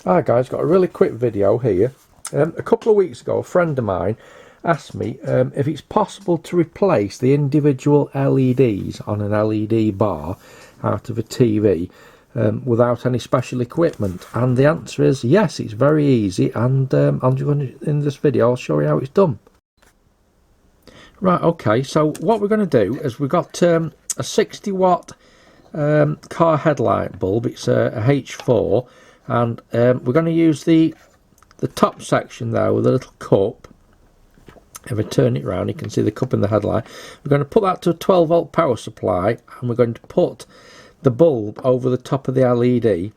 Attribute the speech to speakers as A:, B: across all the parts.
A: Hi guys, got a really quick video here. A couple of weeks ago a friend of mine asked me if it's possible to replace the individual LEDs on an LED bar out of a TV without any special equipment, and the answer is yes, it's very easy, and I'm just going to, in this video I'll show you how it's done. Right, okay, so what we're going to do is we've got a 60 watt car headlight bulb. It's a H4, and we're going to use the top section there with a little cup. If I turn it around, you can see the cup in the headlight. We're going to put that to a 12 volt power supply, and we're going to put the bulb over the top of the LED,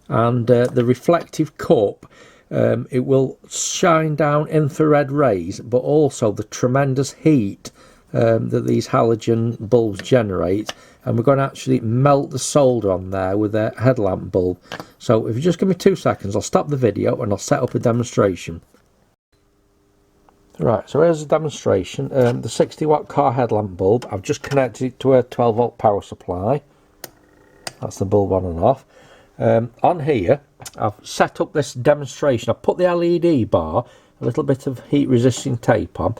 A: and the reflective cup, it will shine down infrared rays, but also the tremendous heat that these halogen bulbs generate, and we're going to actually melt the solder on there with a headlamp bulb. So if you just give me 2 seconds, I'll stop the video and I'll set up a demonstration. Right, so here's a demonstration. The 60 watt car headlamp bulb, I've just connected it to a 12 volt power supply. That's the bulb on and off. On here I've set up this demonstration. I've put the LED bar, a little bit of heat resisting tape on.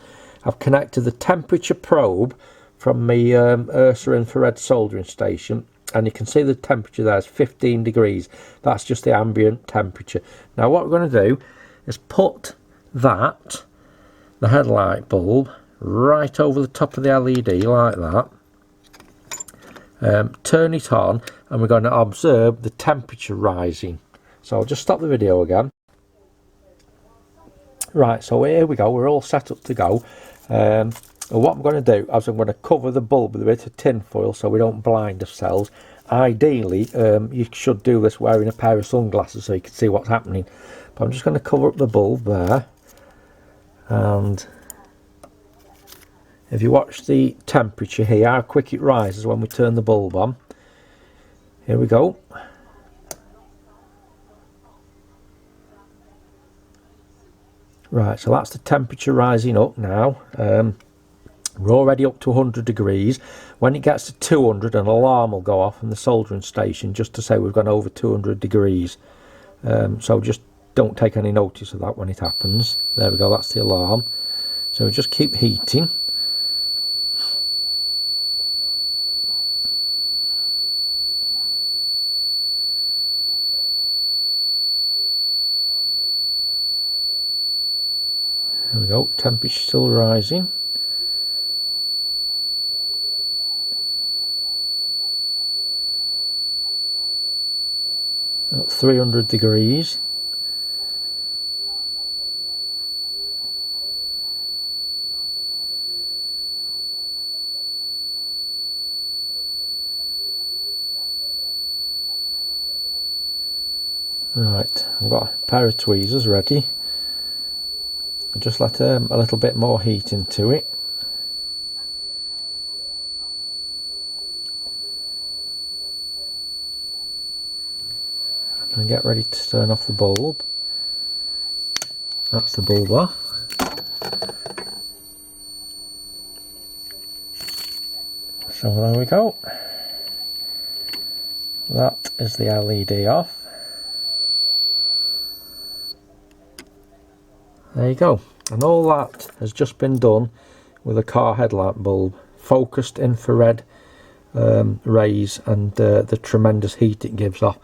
A: I've connected the temperature probe from my Ursa infrared soldering station, and you can see the temperature there is 15 degrees. That's just the ambient temperature. Now what we're going to do is put the headlight bulb, right over the top of the LED like that. Turn it on, and we're going to observe the temperature rising. So I'll just stop the video again. Right, so here we go, we're all set up to go. And what I'm going to do is I'm going to cover the bulb with a bit of tin foil so we don't blind ourselves. Ideally, you should do this wearing a pair of sunglasses so you can see what's happening. But I'm just going to cover up the bulb there. And if you watch the temperature here, how quick it rises when we turn the bulb on. Here we go. Right, so that's the temperature rising up now. We're already up to 100 degrees. When it gets to 200, an alarm will go off in the soldering station just to say we've gone over 200 degrees. So just don't take any notice of that when it happens. There we go, that's the alarm. So we just keep heating. There we go, temperature still rising. At 300 degrees. Right, I've got a pair of tweezers ready. I'll just let a little bit more heat into it. And get ready to turn off the bulb. That's the bulb off. So there we go. That is the LED off. There you go, and all that has just been done with a car headlamp bulb, focused infrared rays, and the tremendous heat it gives off.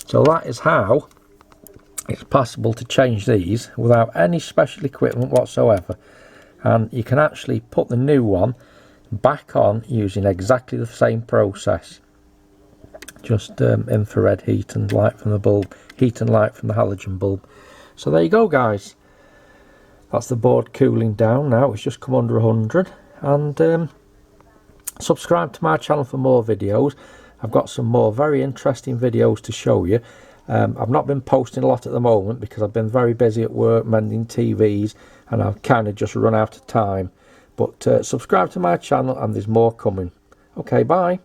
A: So that is how it's possible to change these without any special equipment whatsoever, and you can actually put the new one back on using exactly the same process. Just infrared heat and light from the bulb, heat and light from the halogen bulb. So there you go guys. That's the board cooling down now. It's just come under 100. And subscribe to my channel for more videos. I've got some more very interesting videos to show you. I've not been posting a lot at the moment because I've been very busy at work mending TVs, and I've kind of just run out of time. But subscribe to my channel and there's more coming. Okay, bye.